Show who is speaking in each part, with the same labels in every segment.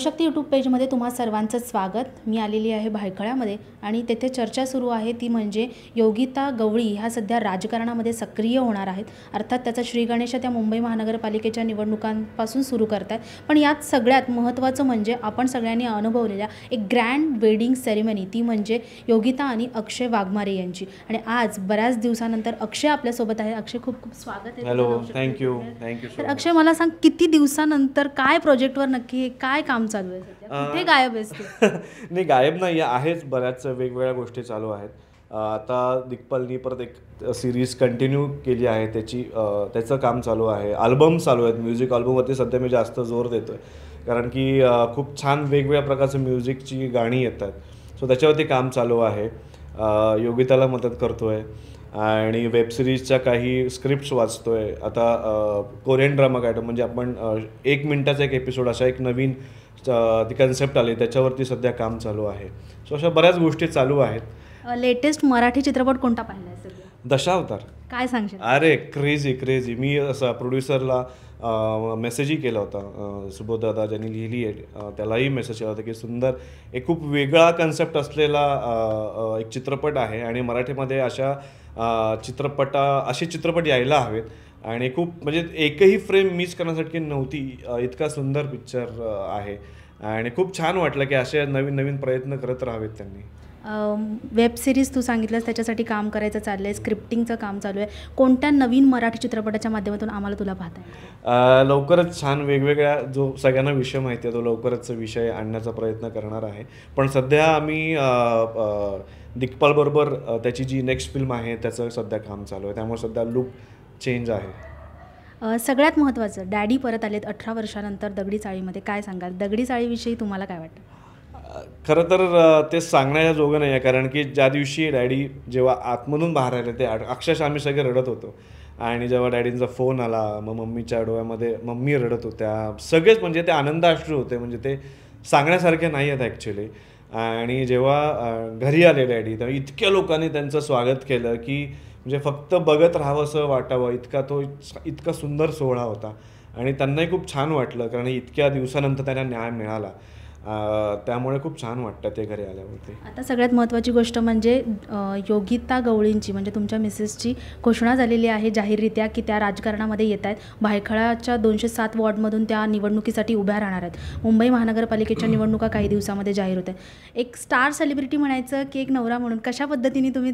Speaker 1: Navshakti YouTube पेजमध्ये तुम्हा सर्वांचं स्वागत. मी आलेली आहे भायखळ्यामध्ये आणि तेथे चर्चा सुरू आहे ती म्हणजे योगिता गवळी ह्या सध्या राजकारणामध्ये सक्रिय होणार आहेत. अर्थात त्याचा श्रीगणेश त्या मुंबई महानगरपालिकेच्या निवडणुकांपासून सुरू करत आहेत. पण यात सगळ्यात महत्त्वाचं म्हणजे आपण सगळ्यांनी अनुभवलेल्या एक ग्रँड वेडिंग सेरेमनी, ती म्हणजे योगिता आणि अक्षय वाघमारे यांची. आणि आज बऱ्याच दिवसानंतर अक्षय आपल्यासोबत आहे. अक्षय, खूप खूप स्वागत आहे.
Speaker 2: Hello, thank you.
Speaker 1: तर अक्षय, मला सांग, किती दिवसानंतर काय प्रोजेक्टवर नक्की काय काम चालू आहे सध्या? कुठे गायब आहेस तू?
Speaker 2: नाही, गायब नाही आहेच, बऱ्याच वेगवेगळ्या गोष्टी चालू आहेत. आता दिग्पालनी परत एक सिरीज कंटिन्यू केली आहे, त्याचं काम चालू आहे. अल्बम चालू आहेत, म्युझिक अल्बमवरती सध्या मी जास्त जोर देतो आहे, कारण की खूप छान वेगवेगळ्या प्रकारचं म्युझिकची गाणी येतात. सो त्याच्यावरती काम चालू आहे. योगिताला मदत करतो आहे आणि वेबसिरीजच्या काही स्क्रिप्ट्स वाचतो आहे. आता कोरियन ड्रामा काय म्हणजे आपण 1 मिनिटाचा एक एपिसोड, अशा एक नवीन ती कन्सेप्ट आली, त्याच्यावरती सध्या काम चालू आहे. सो अशा बऱ्याच गोष्टी चालू आहेत.
Speaker 1: लेटेस्ट मराठी चित्रपट कोणता पाहिला आहे सध्या?
Speaker 2: दशावतार.
Speaker 1: काय सांगशील?
Speaker 2: अरे क्रेझी. मी असं प्रोड्युसरला मेसेजही केला होता, सुबोध दादा ज्यांनी लिहिली आहे त्यालाही मेसेज केला होता की सुंदर, एक खूप वेगळा कन्सेप्ट असलेला एक चित्रपट आहे आणि मराठीमध्ये असे चित्रपट यायला हवेत. आणि खूप म्हणजे एकही फ्रेम मिस करण्यासाठी नव्हती, इतका सुंदर पिक्चर आहे आणि खूप छान वाटलं की असे नवीन नवीन प्रयत्न करत राहावेत त्यांनी.
Speaker 1: वेब सिरीज तू सांगितलंस, त्याच्यासाठी काम करायचं चाललं आहे, स्क्रिप्टिंगचं काम चालू आहे. कोणत्या नवीन मराठी चित्रपटाच्या माध्यमातून आम्हाला तुला पाहता येईल?
Speaker 2: लवकरच छान वेगवेगळ्या, जो सगळ्यांना विषय माहिती आहे तो लवकरच विषय आणण्याचा प्रयत्न करणार आहे. पण सध्या आम्ही दिग्पालबरोबर त्याची जी नेक्स्ट फिल्म आहे त्याचं सध्या काम चालू आहे, त्यामुळे सध्या लुक चेंज आहे.
Speaker 1: सगळ्यात महत्त्वाचं, डॅडी परत आलेत 18 वर्षानंतर दगडी चाळीमध्ये. काय सांगाल दगडी चाळीविषयी? तुम्हाला काय वाटतं?
Speaker 2: खरं तर ते सांगण्याच्या जोगं नाही आहे, कारण की ज्या दिवशी डॅडी जेव्हा आतमधून बाहेर आले ते अक्षरशः आम्ही सगळे रडत होतो. आणि जेव्हा डॅडींचा फोन आला, मग मम्मीच्या डोळ्यामध्ये मम्मी रडत होत्या, सगळेच म्हणजे ते आनंदाश्रू होते, म्हणजे ते सांगण्यासारखे नाही आहेत ॲक्च्युली. आणि जेव्हा घरी आले डॅडी, तेव्हा इतक्या लोकांनी त्यांचं स्वागत केलं की म्हणजे फक्त बघत राहावं असं वाटावं, इतका सुंदर सोहळा होता. आणि त्यांनाही खूप छान वाटलं, कारण इतक्या दिवसानंतर त्यांना न्याय मिळाला. त्यामुळे खूप छान वाटतं ते घरी आल्यावरती.
Speaker 1: आता सगळ्यात महत्त्वाची गोष्ट म्हणजे योगिता गवळींची, म्हणजे तुमच्या मिसेसची घोषणा झालेली आहे जाहीररित्या की त्या राजकारणामध्ये येत आहेत. भायखळाच्या 207 वॉर्डमधून त्या निवडणुकीसाठी उभ्या राहणार आहेत. मुंबई महानगरपालिकेच्या निवडणुका काही दिवसामध्ये जाहीर होत आहेत. एक स्टार सेलिब्रिटी म्हणायचं की एक नवरा म्हणून कशा पद्धतीने तुम्ही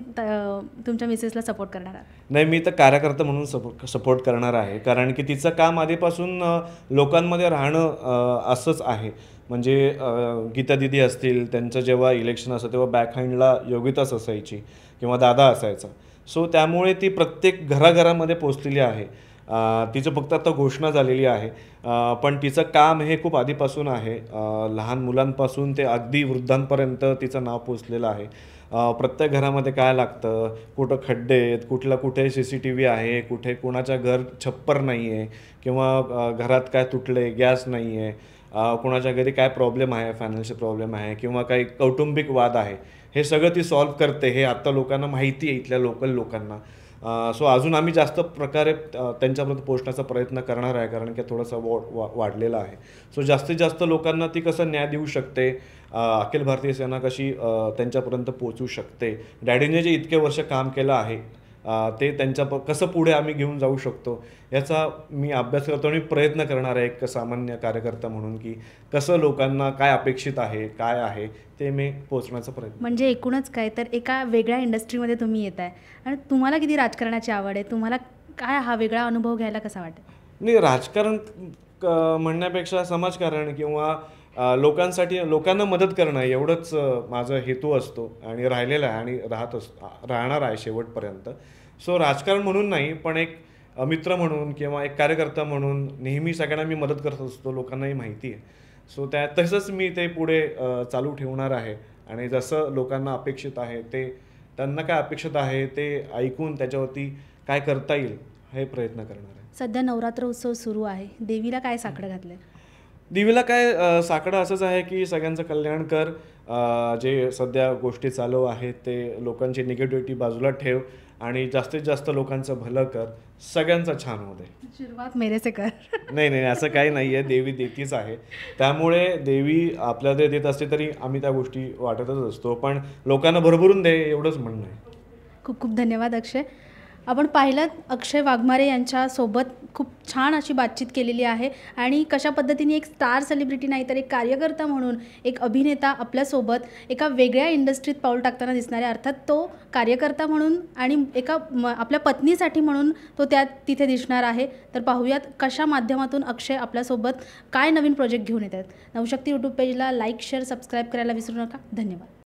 Speaker 1: तुमच्या मिसेसला सपोर्ट करणार आहात?
Speaker 2: नाही, मी तर कार्यकर्ता म्हणून सपोर्ट करणार आहे, कारण की तिचं काम आधीपासून लोकांमध्ये राहणं असंच आहे. म्हणजे गीता दिदी असतील, त्यांचं जेव्हा इलेक्शन असतं तेव्हा बॅकहँडला योगिताच असायची किंवा दादा असायचा. सो त्यामुळे ती प्रत्येक घराघरामध्ये पोचलेली आहे. तिचं फक्त आता घोषणा झालेली आहे, पण तिचं काम हे खूप आधीपासून आहे. लहान मुलांपासून ते अगदी वृद्धांपर्यंत तिचं नाव पोचलेलं आहे. प्रत्येक घरामध्ये काय लागतं, कुठं खड्डे आहेत, कुठे CCTV आहे, कुठे कोणाच्या घर छप्पर नाही आहे किंवा घरात काय तुटले, गॅस नाही आहे, कोणाच्या घरी काय प्रॉब्लेम आहे, फायनान्शियल प्रॉब्लेम आहे किंवा काही कौटुंबिक वाद आहे, हे सगळं ती सॉल्व्ह करते. हे आत्ता लोकांना माहिती आहे, इथल्या लोकल लोकांना. सो अजून आम्ही जास्त प्रकारे त्यांच्यापर्यंत पोहोचण्याचा प्रयत्न करणार आहे, कारण की थोडासा वाढलेला आहे. सो जास्तीत जास्त लोकांना ती कसं न्याय देऊ शकते, अखिल भारतीय सेना कशी त्यांच्यापर्यंत पोहोचू शकते, डॅडीने जे इतके वर्ष काम केलं आहे ते कसं पुढे आम्ही घेऊन जाऊ शकतो, याचा मी अभ्यास करतो आणि प्रयत्न करणार आहे एक सामान्य कार्यकर्ता म्हणून, की कसं लोकांना काय अपेक्षित आहे, काय आहे ते मी पोचण्याचा प्रयत्न.
Speaker 1: म्हणजे एकूणच काय तर एका वेगळ्या इंडस्ट्रीमध्ये तुम्ही येत आहे आणि तुम्हाला किती राजकारणाची आवड आहे, तुम्हाला काय हा वेगळा अनुभव घ्यायला कसा वाटतं?
Speaker 2: नाही, राजकारण म्हणण्यापेक्षा समाजकारण किंवा लोकांना मदत करणं एवढंच माझा हेतू असतो आणि राहिलेला आहे आणि राहणार आहे शेवटपर्यंत. सो राजकारण म्हणून नाही, पण एक मित्र म्हणून किंवा एक कार्यकर्ता म्हणून नेहमी सगळ्यांना मी मदत करत असतो, लोकांनाही माहिती आहे. सो तसंच मी ते पुढे चालू ठेवणार आहे. आणि जसं लोकांना अपेक्षित आहे, त्यांना काय अपेक्षित आहे ते ऐकून त्याच्यावरती काय करता येईल हे प्रयत्न करणार आहे.
Speaker 1: सध्या नवरात्र उत्सव सुरू आहे, देवीला काय साकडं घातलं?
Speaker 2: दिवीला काय साकडं असंच आहे की सगळ्यांचं कल्याण कर. जे सध्या गोष्टी चालू आहेत ते लोकांची निगेटिव्हिटी बाजूला ठेव आणि जास्तीत जास्त लोकांचं भलं कर. सगळ्यांचं छान होऊ दे.
Speaker 1: सुरुवात मेरे से कर.
Speaker 2: नाही नाही असं काही नाही आहे. देवी देतीच आहे. त्यामुळे देवी आपल्याला ते देत असते तरी आम्ही त्या गोष्टी वाटतच असतो. पण लोकांना भरभरून दे एवढंच म्हणणं आहे.
Speaker 1: खूप खूप धन्यवाद अक्षय. आपण पाहिलं अक्षय वाघमारे यांच्यासोबत खूप छान अशी बातचीत केलेली आहे आणि कशा पद्धतीने एक स्टार सेलिब्रिटी नाही तर एक कार्यकर्ता म्हणून एक अभिनेता आपल्यासोबत एका वेगळ्या इंडस्ट्रीत पाऊल टाकताना दिसणारे, अर्थात तो कार्यकर्ता म्हणून आणि एका आपल्या पत्नीसाठी म्हणून तो तिथे दिसणार आहे. तर पाहूयात कशा माध्यमातून अक्षय आपल्यासोबत काय नवीन प्रोजेक्ट घेऊन येत आहेत. Navshakti YouTube पेजला like share subscribe करायला विसरू नका. धन्यवाद.